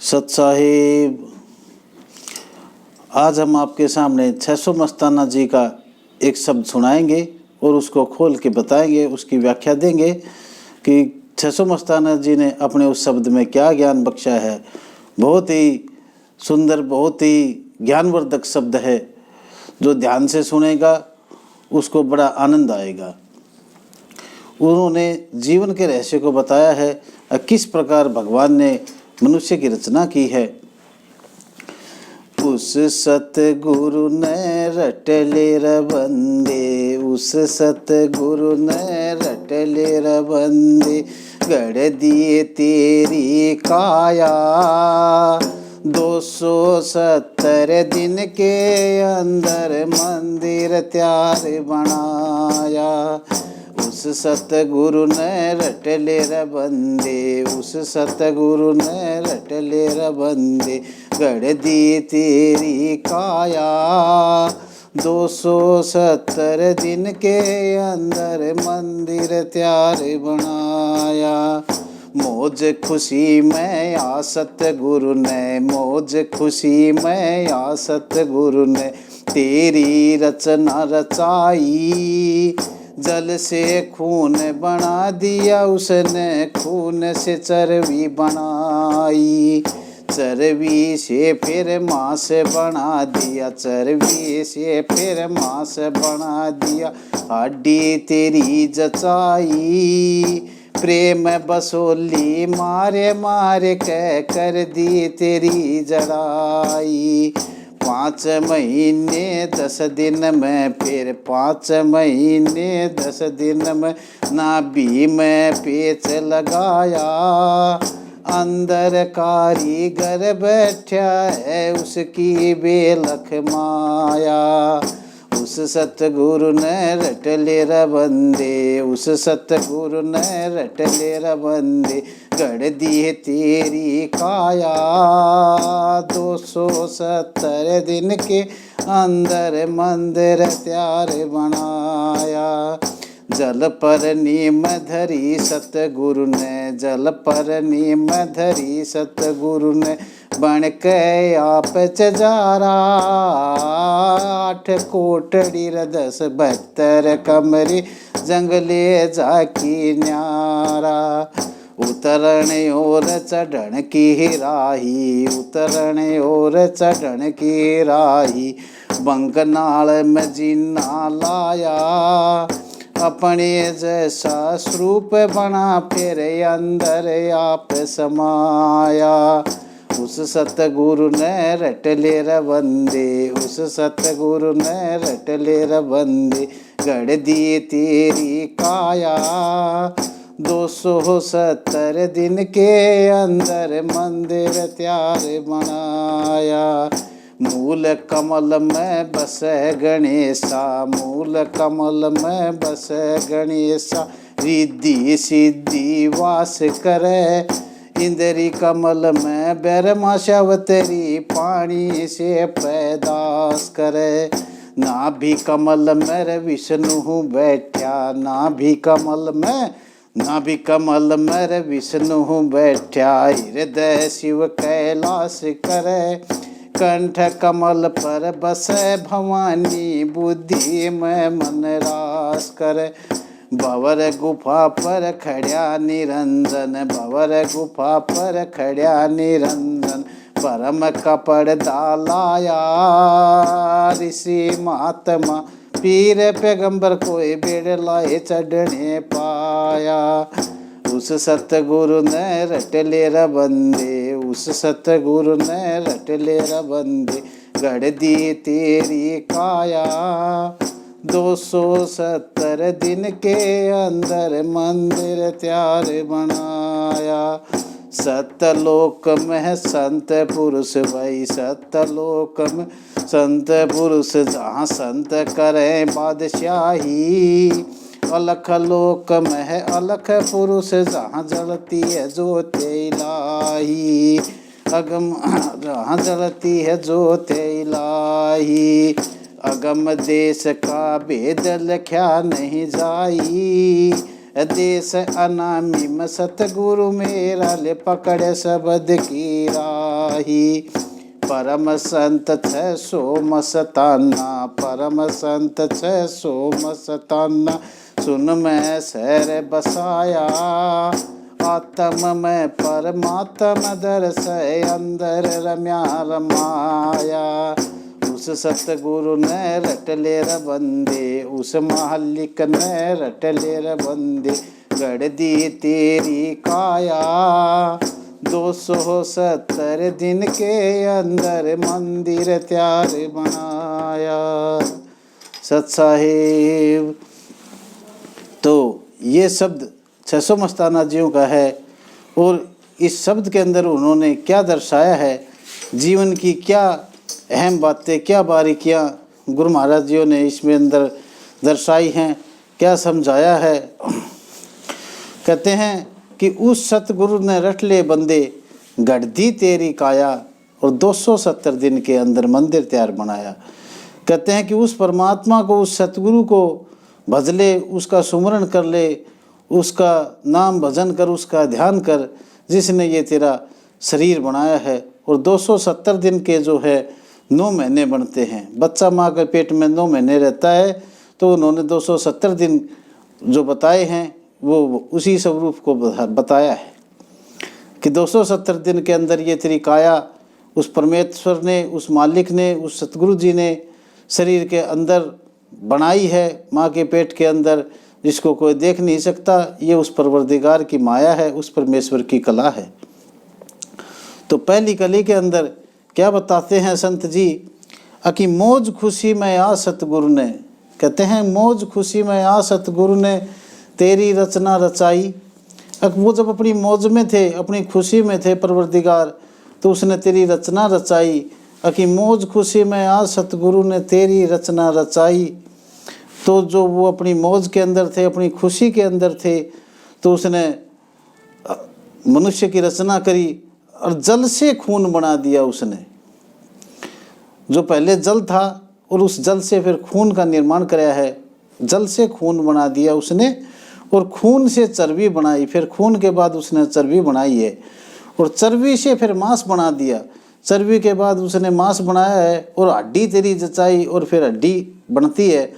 सत साहिब, आज हम आपके सामने 600 मस्ताना जी का एक शब्द सुनाएंगे और उसको खोल के बताएंगे, उसकी व्याख्या देंगे कि 600 मस्ताना जी ने अपने उस शब्द में क्या ज्ञान बख्शा है। बहुत ही सुंदर, बहुत ही ज्ञानवर्धक शब्द है। जो ध्यान से सुनेगा उसको बड़ा आनंद आएगा। उन्होंने जीवन के रहस्य को बताया है, किस प्रकार भगवान ने मनुष्य की रचना की है। उस सतगुरु ने रट ले र बंदे, उस सतगुरु ने रट ले र बंदे, गढ़ दिए तेरी काया 270 दिन के अंदर मंदिर त्यार बनाया। उस सतगुरु ने रट ले र बंदे, उस सतगुरु ने रट ले र बंदे, गढ़ दी तेरी काया 270 दिन के अंदर मंदिर त्यार बनाया। मौज खुशी में आ सतगुरु ने, मौज खुशी में आ सतगुरु ने तेरी रचना रचाई। जल से खून बना दिया उसने, खून से चर्बी बनाई, चर्बी से फिर मांस बना दिया, चर्बी से फिर मांस बना दिया, हड्डी तेरी जचाई। प्रेम बसोली मारे मारे कह कर दी तेरी जड़ाई। 5 महीने 10 दिन में, फिर 5 महीने 10 दिन में नाभि में पेच लगाया। अंदर कारीगर बैठा है उसकी बेलख माया। उस सतगुरु ने रट ले र बंदे, उस सतगुरु ने रट ले र बंदे, गढ़ दिए तेरी काया 270 दिन के अंदर मंदिर त्यार बनाया। जल पर नीम धरी सतगुरु ने, जल पर नीम धरी सतगुरु ने, बन के आप चजारा 8 कोटड़ी 10 72 कमरे जंगले जाकी न्यारा। उतरण और चढ़न की राही, उतरण और चढ़न की राही, बंगनाल में जीना लाया। अपने जैसा स्वरूप बना फिर अंदर आप समाया। उस सतगुरु ने रट ले र बंदे, उस सतगुरु ने रट ले र बंदे, गढ़ दी तेरी काया 270 दिन के अंदर मंदिर त्यार बनाया। मूल कमल में बस गणेशा, मूल कमल में बस गणेशा, रिद्धि सिद्धि वास करे। इंद्री कमल में बैरमा शवतरी पानी से पैदास करे। नाभि कमल में विष्णु बैठा, नाभि कमल में, नाभि कमल में विष्णु बैठा, हृदय शिव कैलाश करे। कंठ कमल पर बसे भवानी, बुद्धि में मन रास करे। भंवर गुफा पर खड़ा निरंजन, भंवर गुफा पर खड़ा निरंजन, परम कपड़ डालाया। ऋषि महात्मा पीर पैगंबर कोई बेड़ लाए चढ़ने पाया। उस सतगुरु ने रट ले र बंदे, उस सतगुरु ने रट ले र बंदे, गढ़ दी तेरी काया 270 दिन के अंदर मंदिर त्यार बनाया। सतलोक में संत पुरुष भाई, सतलोक में संत पुरुष जहाँ संत करें बादशाही। अलख लोक में है अलख पुरुष जहाँ जलती है ज्योत इलाही, अगम जहाँ जलती है ज्योत इलाही। अगम देश का भेद लख्या नहीं जाई, देश अनामी में सतगुरु मेरा ले पकड़ शब्द की राह। पाही। परम संत 600 मस्ताना, परम संत 600 मस्ताना, सुन मैं शहर बसाया। आत्म में परमात्म दर्श अंदर रम्या रमाया। उस सतगुरु ने रट ले र बंदे, उस मालिक ने रट ले र बंदे, गढ़ दी तेरी काया। 270 दिन के अंदर मंदिर त्यार बनाया। सत साहिब। तो ये शब्द 600 मस्ताना जियों का है और इस शब्द के अंदर उन्होंने क्या दर्शाया है, जीवन की क्या अहम बातें, क्या बारीकियां गुरु महाराज जियों ने इसमें अंदर दर्शाई हैं, क्या समझाया है। कहते हैं कि उस सतगुरु ने रट ले बंदे, गढ़ दी तेरी काया, और 270 दिन के अंदर मंदिर तैयार बनाया। कहते हैं कि उस परमात्मा को, उस सतगुरु को भज ले, उसका सुमरण कर ले, उसका नाम भजन कर, उसका ध्यान कर, जिसने ये तेरा शरीर बनाया है। और 270 दिन के जो है 9 महीने बनते हैं। बच्चा माँ के पेट में 9 महीने रहता है, तो उन्होंने 270 दिन जो बताए हैं वो उसी स्वरूप को बताया है कि 270 दिन के अंदर ये तेरी काया उस परमेश्वर ने, उस मालिक ने, उस सतगुरु जी ने शरीर के अंदर बनाई है, माँ के पेट के अंदर, जिसको कोई देख नहीं सकता। ये उस परवरदिगार की माया है, उस परमेश्वर की कला है। तो पहली कली के अंदर क्या बताते हैं संत जी, कि मौज खुशी में आ सतगुरु ने, कहते हैं मौज खुशी में आ सतगुरु ने तेरी रचना रचाई। वो जब अपनी मौज में थे, अपनी खुशी में थे परवरदिगार, तो उसने तेरी रचना रचाई। कि मौज खुशी में आ सतगुरु ने तेरी रचना रचाई। तो जो वो अपनी मौज के अंदर थे, अपनी खुशी के अंदर थे, तो उसने मनुष्य की रचना करी और जल से खून बना दिया उसने। जो पहले जल था और उस जल से फिर खून का निर्माण कराया है। जल से खून बना दिया उसने और खून से चर्बी बनाई, फिर खून के बाद उसने चर्बी बनाई है और चर्बी से फिर मांस बना दिया। चर्बी के बाद उसने मांस बनाया है और हड्डी तेरी जचाई और फिर हड्डी बनती है।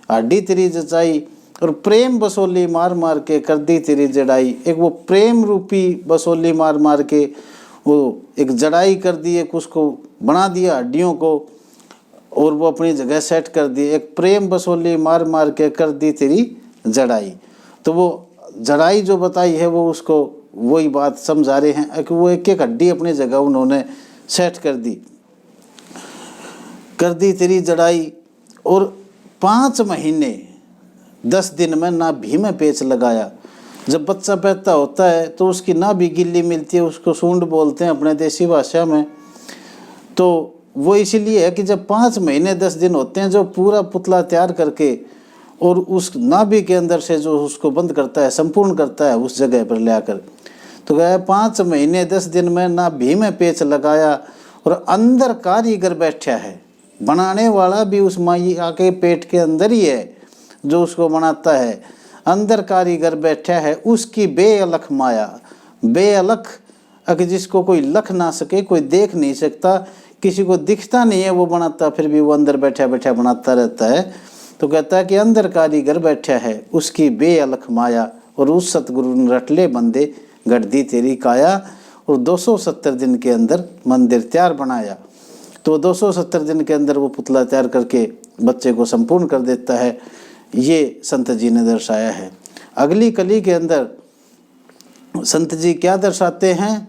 हड्डी तेरी जचाई और प्रेम बसोली मार मार के कर दी तेरी जड़ाई। एक वो प्रेम रूपी बसोली मार मार के वो एक जड़ाई कर दी, एक उसको बना दिया हड्डियों को और वो अपनी जगह सेट कर दी। एक प्रेम बसोली मार मार के कर दी तेरी जड़ाई। तो वो जड़ाई जो बताई है वो उसको वही बात समझा रहे हैं कि वो एक एक हड्डी अपनी जगह उन्होंने सेट कर दी तेरी जड़ाई। और 5 महीने 10 दिन में नाभि में पेच लगाया। जब बच्चा पैदा होता है तो उसकी नाभि गिल्ली मिलती है, उसको सूंड बोलते हैं अपने देसी भाषा में। तो वो इसीलिए है कि जब 5 महीने 10 दिन होते हैं, जो पूरा पुतला तैयार करके और उस नाभि के अंदर से जो उसको बंद करता है, संपूर्ण करता है उस जगह पर ले आकर। तो गया 5 महीने 10 दिन में नाभि में पेच लगाया और अंदर कारीगर बैठा है। बनाने वाला भी उस माया के पेट के अंदर ही है जो उसको बनाता है। अंदर कारीगर बैठा है, उसकी बेअलख माया, बेअलख जिसको कोई लख ना सके, कोई देख नहीं सकता, किसी को दिखता नहीं है वो बनाता, फिर भी वो अंदर बैठा बैठा बनाता रहता है। तो कहता है कि अंदर कारीगर बैठा है, उसकी बेअलख माया और उस सतगुरु ने रट ले बंदे, गढ़ दी तेरी काया। और 270 दिन के अंदर मंदिर तैयार बनाया। तो 270 दिन के अंदर वो पुतला तैयार करके बच्चे को संपूर्ण कर देता है। ये संत जी ने दर्शाया है। अगली कली के अंदर संत जी क्या दर्शाते हैं,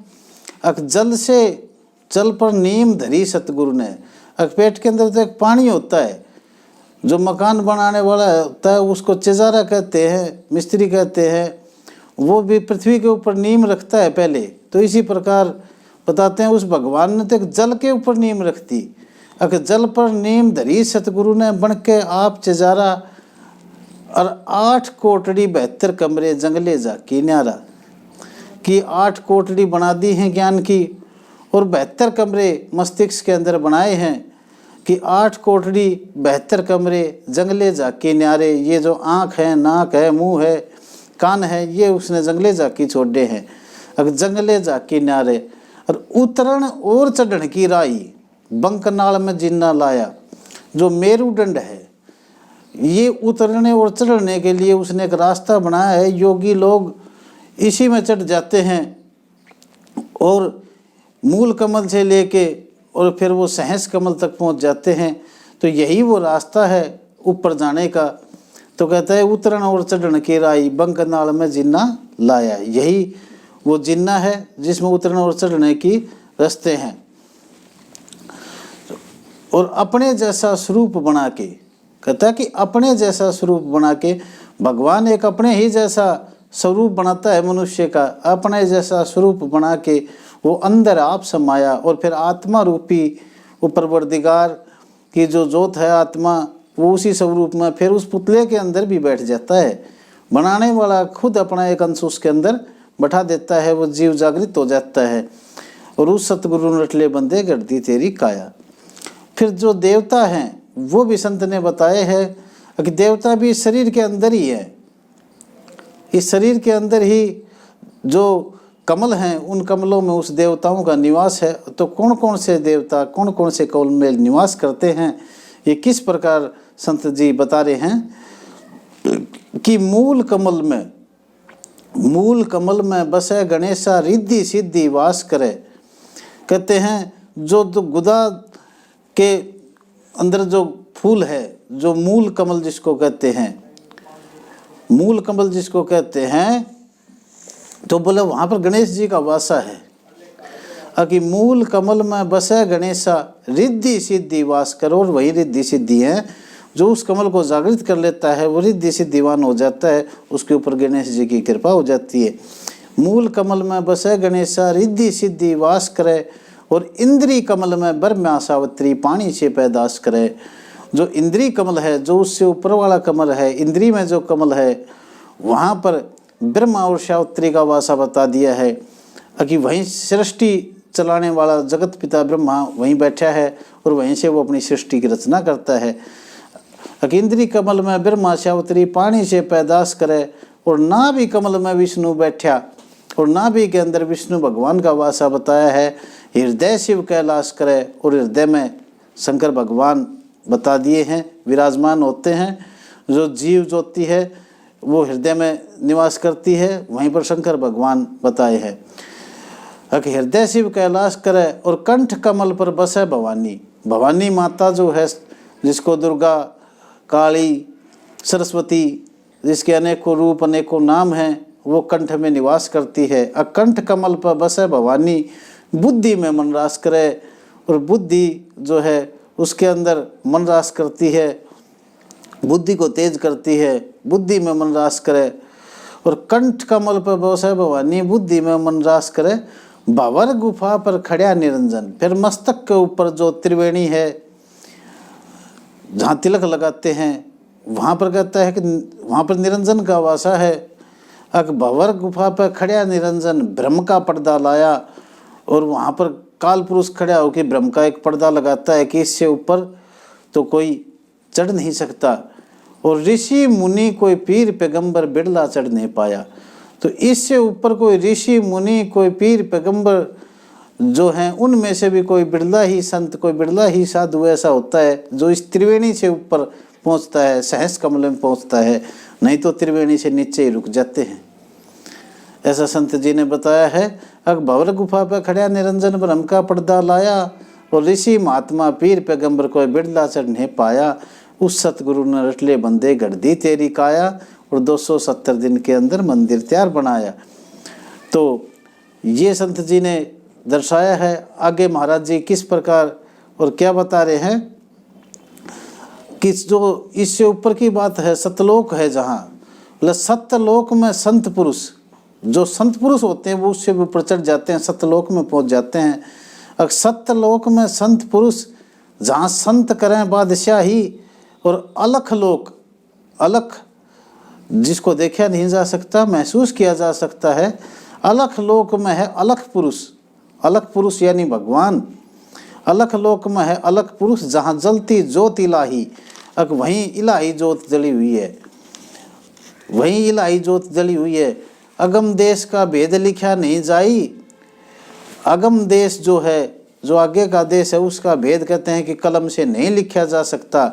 जल पर नीम धरी सतगुरु ने। पेट के अंदर तो एक पानी होता है, जो मकान बनाने वाला होता है उसको चिजारा कहते हैं, मिस्त्री कहते हैं। वो भी पृथ्वी के ऊपर नीम रखता है पहले। तो इसी प्रकार बताते हैं उस भगवान ने तो एक जल के ऊपर नीम रख दी। जल पर नीम धरी सतगुरु ने, बन के आप चिजारा और 8 कोटड़ी 72 कमरे जंगले जाकी न्यारा की 8 कोटड़ी बना दी हैं ज्ञान की और 72 कमरे मस्तिष्क के अंदर बनाए हैं कि 8 कोटड़ी 72 कमरे जंगले जाके न्यारे। ये जो आँख है, नाक है, मुंह है, कान है, ये उसने जंगले जाकी छोड़े हैं। जंगले जाके न्यारे और उतरण और चढ़न की राई बंकनाल में जिन्ना लाया। जो मेरुदंड है, ये उतरने और चढ़ने के लिए उसने एक रास्ता बनाया है। योगी लोग इसी में चढ़ जाते हैं और मूल कमल से लेके और फिर वो सहस कमल तक पहुंच जाते हैं। तो यही वो रास्ता है ऊपर जाने का। तो कहता है उतरण और चढ़न की राई बंकनाल में जिन्ना लाया। यही वो जिन्ना है जिसमें उतरण और चढ़ने की रास्ते हैं। और अपने जैसा स्वरूप बना के, कहता है कि अपने जैसा स्वरूप बना के, भगवान एक अपने ही जैसा स्वरूप बनाता है मनुष्य का। अपने जैसा स्वरूप बना के वो अंदर आप समाया और फिर आत्मा रूपी वो परवरदिगार की जो जोत है आत्मा, वो उसी स्वरूप में फिर उस पुतले के अंदर भी बैठ जाता है। बनाने वाला खुद अपना एक अंश उसके अंदर बैठा देता है। वो जीव जागृत हो जाता है और उस सतगुरु रटले बंदे गढ़ती तेरी काया। फिर जो देवता हैं वो भी संत ने बताए हैं कि देवता भी शरीर के अंदर ही है। इस शरीर के अंदर ही जो कमल हैं उन कमलों में उस देवताओं का निवास है। तो कौन कौन से देवता कौन कौन से कमल में निवास करते हैं, ये किस प्रकार संत जी बता रहे हैं कि मूल कमल में बसे गणेशा रिद्धि सिद्धि वास करे। कहते हैं जो गुदा के अंदर जो फूल है, जो मूल कमल जिसको कहते हैं, तो बोले वहाँ पर गणेश जी का वासा है। कि मूल कमल में बसे गणेशा रिद्धि सिद्धि वास करो। और वही रिद्धि सिद्धि है जो उस कमल को जागृत कर लेता है, वो रिद्धि सिद्धिवान हो जाता है, उसके ऊपर गणेश जी की कृपा हो जाती है। मूल कमल में बसे गणेशा रिद्धि सिद्धि वास करे। और इंद्री कमल में ब्रह्मा सावित्री पानी से पैदाश करे। जो इंद्री कमल है, जो उससे ऊपर वाला कमल है, इंद्री में जो कमल है, वहाँ पर ब्रह्मा और सावित्री का वासा बता दिया है। कि वहीं सृष्टि चलाने वाला जगत पिता ब्रह्मा वहीं बैठा है और वहीं से वो अपनी सृष्टि की रचना करता है। इंद्री कमल में ब्रह्मा सावित्री पानी से पैदाश करे। और नाभि कमल में विष्णु बैठा, और नाभि के अंदर विष्णु भगवान का वासा बताया है। हृदय शिव कैलाश करे। और हृदय में शंकर भगवान बता दिए हैं विराजमान होते हैं। जो जीव ज्योति है वो हृदय में निवास करती है, वहीं पर शंकर भगवान बताए हैं। हृदय शिव कैलाश करे। और कंठ कमल पर बसे भवानी। भवानी माता जो है, जिसको दुर्गा, काली, सरस्वती, जिसके अनेकों रूप अनेकों नाम हैं, वो कंठ में निवास करती है। कंठ कमल पर बसे भवानी बुद्धि में मन रास करे। और बुद्धि जो है उसके अंदर मन रास करती है, बुद्धि को तेज करती है, बुद्धि में मन रास करे। और कंठ कमल पर बसे भवानी बुद्धि में मन रास करे। भंवर गुफा पर खड़ा निरंजन। फिर मस्तक के ऊपर जो त्रिवेणी है, जहाँ तिलक लगाते हैं, वहाँ पर कहता है कि वहाँ पर निरंजन का वासा है। भंवर गुफा पर खड़ा निरंजन ब्रह्म का पर्दा लाया। और वहाँ पर काल पुरुष खड़ा होकर ब्रह्म का एक पर्दा लगाता है कि इससे ऊपर तो कोई चढ़ नहीं सकता। और ऋषि मुनि कोई पीर पैगंबर बिरला चढ़ नहीं पाया। तो इससे ऊपर कोई ऋषि मुनि कोई पीर पैगंबर जो हैं, उनमें से भी कोई बिरला ही संत, कोई बिरला ही साधु ऐसा होता है जो इस त्रिवेणी से ऊपर पहुंचता है, सहस कमल में पहुंचता है। नहीं तो त्रिवेणी से नीचे ही रुक जाते हैं। ऐसा संत जी ने बताया है। भंवर गुफा पर खड़ा निरंजन ब्रह्म का पर्दा लाया। और ऋषि महात्मा पीर पैगंबर कोई बिरला चढ़ नहीं पाया। उस सतगुरु ने रटले बंदे गढ़ दी तेरी काया। और 270 दिन के अंदर मंदिर तैयार बनाया। तो ये संत जी ने दर्शाया है। आगे महाराज जी किस प्रकार और क्या बता रहे हैं कि जो इससे ऊपर की बात है, सतलोक है जहाँ, मतलब सतलोक में संत पुरुष, जो संत पुरुष होते हैं वो उससे भी ऊपर चढ़ जाते हैं, सतलोक में पहुँच जाते हैं। अब सतलोक में संत पुरुष जहाँ संत करें बादशाही। और अलख लोक, अलख जिसको देखा नहीं जा सकता, महसूस किया जा सकता है, अलख लोक में है अलख पुरुष। अलख पुरुष यानी भगवान। अलख लोक में है अलख पुरुष जहाँ जलती ज्योत इलाही। अब वहीं इलाही ज्योत जली हुई है, वहीं इलाही ज्योत जली हुई है। अगम देश का भेद लिखा नहीं जाई। अगम देश जो है, जो आगे का देश है, उसका भेद कहते हैं कि कलम से नहीं लिखा जा सकता।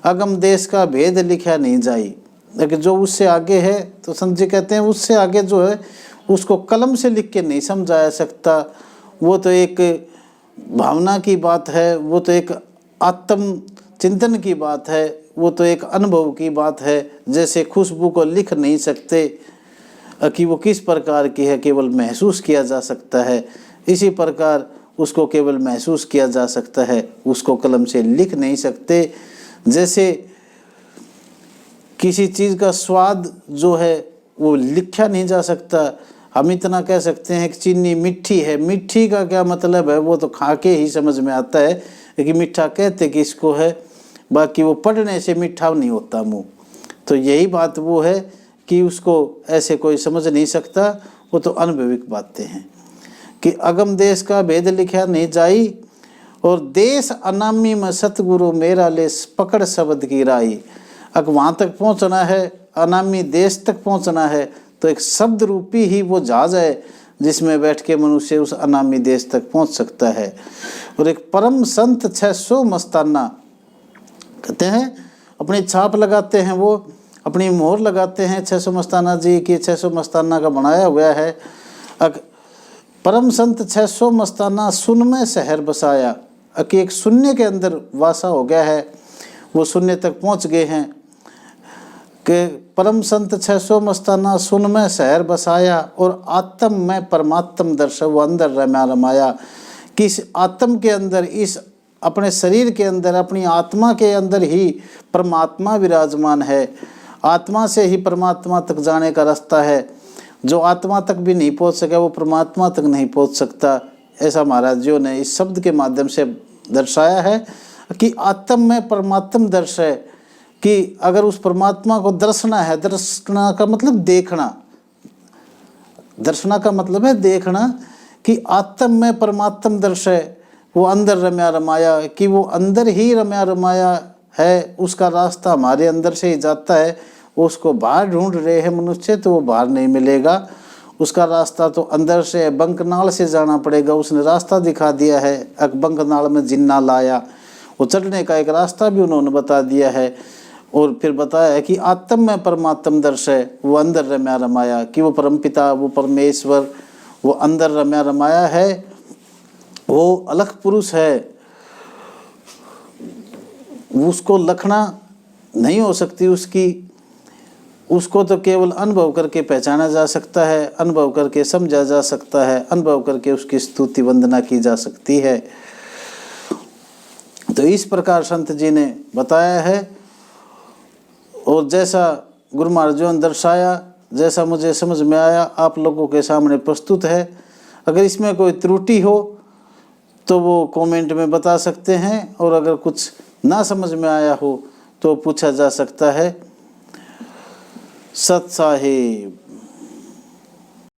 अगम देश का भेद लिखा नहीं जाई, लेकिन जो उससे आगे है तो संत जी कहते हैं उससे आगे जो है उसको कलम से लिख के नहीं समझाया जा सकता। वो तो एक भावना की बात है, वो तो एक आत्म चिंतन की बात है, वो तो एक अनुभव की बात है। जैसे खुशबू को लिख नहीं सकते कि वो किस प्रकार की है, केवल महसूस किया जा सकता है, इसी प्रकार उसको केवल महसूस किया जा सकता है, उसको कलम से लिख नहीं सकते। जैसे किसी चीज़ का स्वाद जो है वो लिखा नहीं जा सकता। हम इतना कह सकते हैं कि चीनी मीठी है, मीठी का क्या मतलब है वो तो खा के ही समझ में आता है कि मीठा कहते किसको है, बाकी वो पढ़ने से मीठा नहीं होता मुँह। तो यही बात वो है कि उसको ऐसे कोई समझ नहीं सकता, वो तो अनुभविक बातें हैं कि अगम देश का भेद लिखा नहीं जाई, और देश अनामी में सतगुरु मेरा ले पकड़ शब्द की राई। अगर वहाँ तक पहुँचना है, अनामी देश तक पहुँचना है, तो एक शब्द रूपी ही वो जहाज है जिसमें बैठ के मनुष्य उस अनामी देश तक पहुँच सकता है। और एक परम संत 600 मस्ताना कहते हैं, अपनी छाप लगाते हैं, वो अपनी मोहर लगाते हैं 600 मस्ताना जी की, 600 मस्ताना का बनाया हुआ है। परम संत 600 मस्ताना सुन में शहर बसाया, कि एक शून्य के अंदर वासा हो गया है, वो शून्य तक पहुंच गए हैं कि परम संत 600 मस्ताना सुन में शहर बसाया, और आत्म में परमात्म दर्शन वो अंदर रम्या रमाया। कि इस आत्म के अंदर, इस अपने शरीर के अंदर, अपनी आत्मा के अंदर ही परमात्मा विराजमान है। आत्मा से ही परमात्मा तक जाने का रास्ता है। जो आत्मा तक भी नहीं पहुंच सका वो परमात्मा तक नहीं पहुंच सकता। ऐसा महाराज जी ने इस शब्द के माध्यम से दर्शाया है कि आत्म में परमात्म दर्श है, कि अगर उस परमात्मा को दर्शना है, दर्शना का मतलब देखना, दर्शना का मतलब है देखना, कि आत्म में परमात्म दर्श है, वो अंदर रम्या रमाया, कि वो अंदर ही रम्या रमाया है, उसका रास्ता हमारे अंदर से ही जाता है। उसको बाहर ढूंढ रहे हैं मनुष्य तो वो बाहर नहीं मिलेगा, उसका रास्ता तो अंदर से बंकनाल से जाना पड़ेगा। उसने रास्ता दिखा दिया है, बंकनाल में जिन्ना लाया, वो चढ़ने का एक रास्ता भी उन्होंने बता दिया है। और फिर बताया है कि आत्म में परमात्म दर्श है, वो अंदर रम्या रमाया, कि वो परमपिता, वो परमेश्वर, वो अंदर रम्या रमाया है, वो अलख पुरुष है, उसको लखना नहीं हो सकती उसकी, उसको तो केवल अनुभव करके पहचाना जा सकता है, अनुभव करके समझा जा सकता है, अनुभव करके उसकी स्तुति वंदना की जा सकती है। तो इस प्रकार संत जी ने बताया है, और जैसा गुरु महाराज जी ने दर्शाया, जैसा मुझे समझ में आया, आप लोगों के सामने प्रस्तुत है। अगर इसमें कोई त्रुटि हो तो वो कमेंट में बता सकते हैं, और अगर कुछ ना समझ में आया हो तो पूछा जा सकता है। सत साहिब।